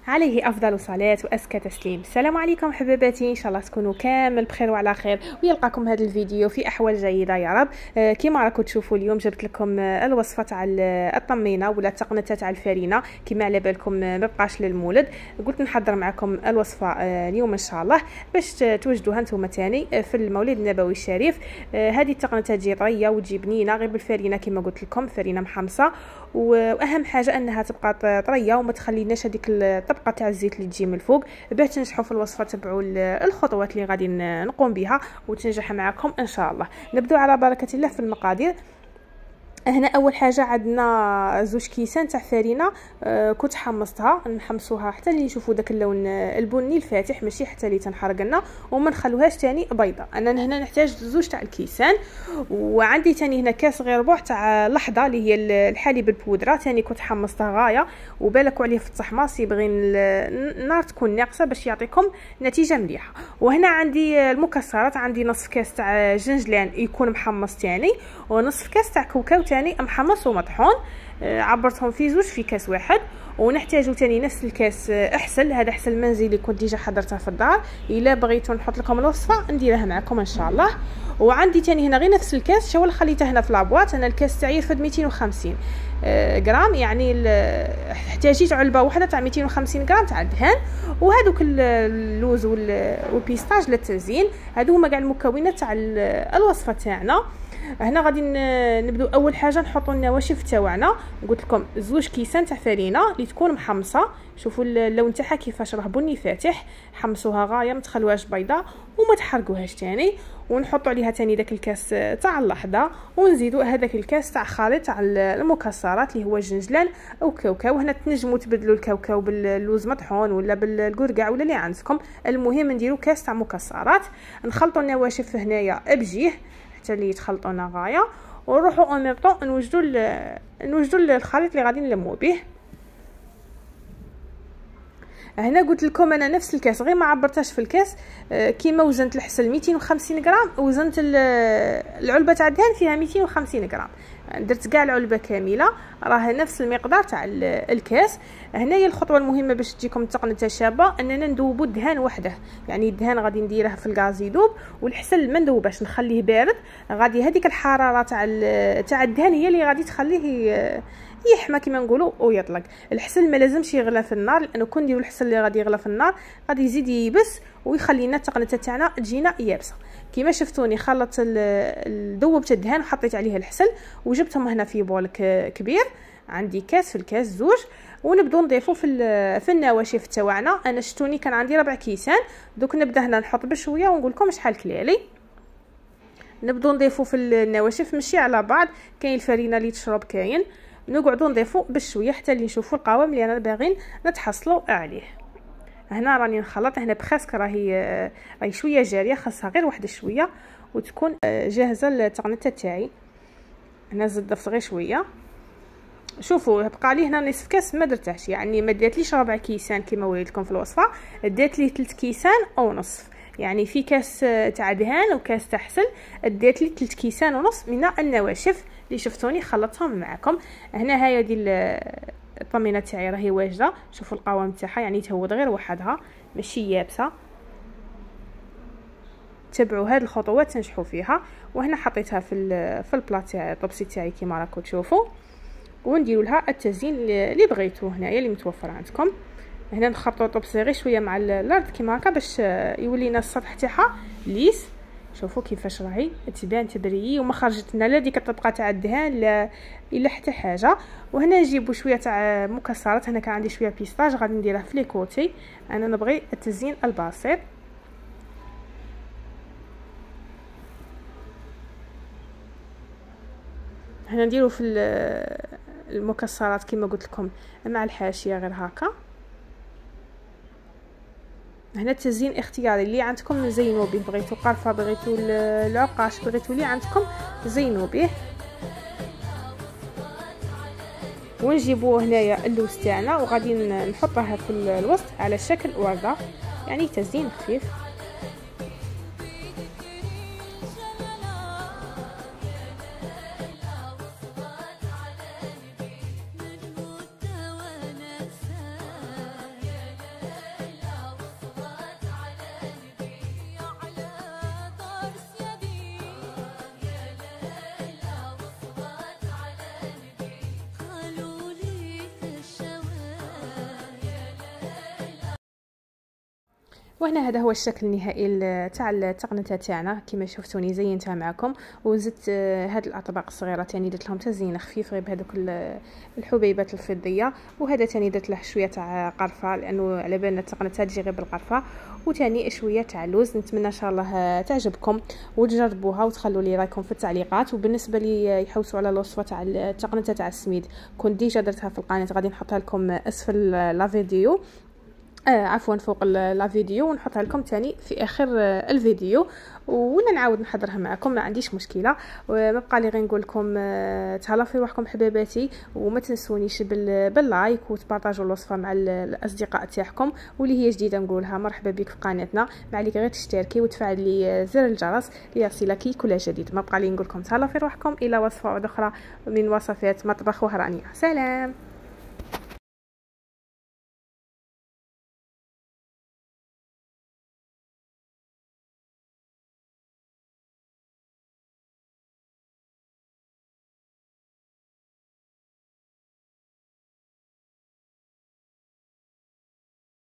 عليه افضل صلاه وازكى تسليم. السلام عليكم حبيباتي، ان شاء الله تكونوا كامل بخير وعلى خير ويلقاكم هذا الفيديو في احوال جيده يا رب. كما راكم تشوفوا اليوم جبت لكم الوصفه تاع الطمينه ولا التقنته تاع الفرينه. كما على بالكم ما بقاش للمولد، قلت نحضر معكم الوصفه اليوم ان شاء الله باش توجدوها نتوما تاني في المولد النبوي الشريف. هذه التقنته تجي طريه وتجي بنينه غير بالفرينه كما قلت لكم، فرينه محمصه، واهم حاجه انها تبقى طريه وما تخليناش هذيك الطبقه تاع الزيت اللي تجي من الفوق. باش تنجحوا في الوصفه تبعوا الخطوات اللي غادي نقوم بها وتنجح معكم ان شاء الله. نبداو على بركه الله في المقادير. هنا اول حاجه عندنا زوج كيسان تاع فرينه، كنت حمصتها، نحمصوها حتى اللي نشوفوا داك اللون البني الفاتح، ماشي حتى اللي تنحرق لنا، وما نخلوهاش تاني بيضه. انا هنا نحتاج زوج تاع الكيسان، وعندي تاني هنا كاس غير ربع تاع لحظه اللي هي الحليب البودره، تاني كنت حمصتها غايه وبالك عليه في التحماص، يبغي النار تكون ناقصه باش يعطيكم نتيجه مليحه. وهنا عندي المكسرات، عندي نصف كاس تاع جنجلان يكون محمص تاني، ونصف كاس تاع كاوكاو تاني محمص ومطحون، عبرتهم في زوج في كاس واحد. ونحتاجو تاني نفس الكاس احسل، هذا احسل منزلي كنت ديجا حضرتها في الدار، الا بغيتو نحط لكم الوصفه نديرها معكم ان شاء الله. وعندي تاني هنا غير نفس الكاس، شو خليته هنا في لابواط، انا الكاس تاعي يرفد 250 غرام، يعني احتاجيت علبه واحده تاع 250 غرام تاع الدهان. وهذوك اللوز والبيستاج للتزيين، هادو هما كاع المكونات تاع الوصفه تاعنا. هنا غادي نبداو. اول حاجه نحطوا النواشف تاعنا، قلت لكم زوج كيسان تاع فرينه اللي تكون محمصه، شوفوا اللون تاعها كيفاش راه بني فاتح، حمصوها غايه ما تخلوهاش بيضاء وما تحرقوهاش تاني. ونحطوا عليها تاني داك الكاس تاع اللحظه، ونزيدوا هذاك الكاس تاع خليط تاع المكسرات اللي هو جنجلان او كاوكاو. هنا تنجموا تبدلوا الكاوكاو باللوز مطحون ولا بالقرقع ولا اللي عندكم، المهم نديروا كاس تاع مكسرات. نخلطوا النواشف هنايا بجيه حتى اللي يتخلطونا غايه، ونروحوا اون ميم طون نوجدوا الخليط اللي غادي نلمو به. هنا قلت لكم انا نفس الكاس غير ما عبرتهاش في الكاس، كيما وزنت الحسل 250 غرام، وزنت العلبه تاع الدهان فيها 250 غرام، درت كاع العلبه كامله، راه نفس المقدار تاع الكاس. هنايا الخطوه المهمه باش تجيكم التقنيه شابه، اننا ندوبوا الدهان وحده، يعني الدهان غادي نديره في الغاز يذوب، والحسل ما ندوباش نخليه بارد. غادي هذيك الحراره تاع الدهان هي اللي غادي تخليه يحمى كما نقولوا ويطلق. الحسل ما لازمش يغلى في النار، لانه كون نديروا الحسل اللي غادي يغلى في النار غادي يزيد ييبس ويخلينا التقنيه تاعنا تجينا يابسه. كما شفتوني خلطت ذوبت الدهان وحطيت عليه الحسل وجبتهم هنا في بول كبير، عندي كاس في الكاس زوج، ونبداو نضيفوا في النواشف تاعنا. انا شفتوني كان عندي 4 كيسان، دوك نبدا هنا نحط بشويه ونقول لكم شحال كلالي. نبداو نضيفوا في النواشف ماشي على بعض، كاين الفرينه اللي تشرب، كاين نقعدوا نضيفوا بشويه حتى اللي نشوفوا القوام اللي انا باغيين نتحصلوا عليه. هنا راني نخلط، هنا بخاسك راهي شويه جاريه، خاصها غير واحد شويه وتكون جاهزه التقنيه تاعي. هنا زدت غير شويه، شوفوا بقى لي هنا نصف كاس ما درتهش، يعني ما داتليش 4 كيسان كما وريتكم في الوصفه، دات لي 3 كيسان او نصف، يعني في كاس تاع دهان وكاس تاع حسل، دات لي 3 كيسان ونص من النواشف اللي شفتوني خلطتهم معكم. هنا هاي دي الطمينه تاعي راهي واجده، شوفوا القوام تاعها يعني تهود غير وحدها ماشي يابسه. تبعوا هاد الخطوات تنجحوا فيها. وهنا حطيتها في البلاط تاعي الطبسي تاعي كما راكم تشوفوا، ونديروا لها التزيين اللي بغيتوه هنايا اللي متوفر عندكم. هنا نخرطوا الطبسي غير شويه مع الارض كما هكا باش يولي لنا السطح تاعها ليس. شوفوا كيفاش راهي تبان تبري وما خرجت لنا لا ديك الطبقه تاع الدهان لا الا حتى حاجه. وهنا نجيبوا شويه تاع مكسرات، هنا كان عندي شويه بيستاج غادي نديرها في لي كوتي، انا نبغي التزيين البسيط. هنا نديروا في المكسرات كما قلت لكم مع الحاشيه غير هكا. هنا التزيين اختياري، اللي عندكم زينوا به، بغيتوا قرفه بغيتوا العقاش بغيتوا اللي عندكم زينوا به. ونجيبوا هنايا اللوز تاعنا وغادي نحطها في الوسط على شكل ورده، يعني تزيين خفيف. وهنا هذا هو الشكل النهائي تاع التقنته تاعنا. كما شفتوني زينتها معكم وزدت هاد الاطباق الصغيره تاني درت لهم تزيين خفيف غير بهذوك الحبيبات الفضيه. وهذا تاني درت له شويه تاع قرفه لانه على بالنا التقنته تجي غير بالقرفه، وتاني شويه تاع لوز. نتمنى ان شاء الله تعجبكم وتجربوها وتخلوا لي رايكم في التعليقات. وبالنسبه لي يحوسوا على الوصفه تاع التقنته تاع السميد كنت ديجا درتها في القناه، غادي نحطها لكم اسفل لا فيديو عفوا فوق لا فيديو، ونحطها لكم تاني في اخر الفيديو ولا نعاود نحضرها معكم، ما عنديش مشكله. ما بقى لي غير نقول لكم تهلاو في روحكم حبيباتي، وما تنسونيش باللايك وتبارطاجوا الوصفه مع الاصدقاء تاعكم. واللي هي جديده نقولها مرحبا بك في قناتنا، ما عليك غير تشتركي وتفعلي زر الجرس ليصلك كل جديد. ما بقى لي نقول لكم تهلاو في روحكم، الى وصفه اخرى من وصفات مطبخ وهرانيه. سلام.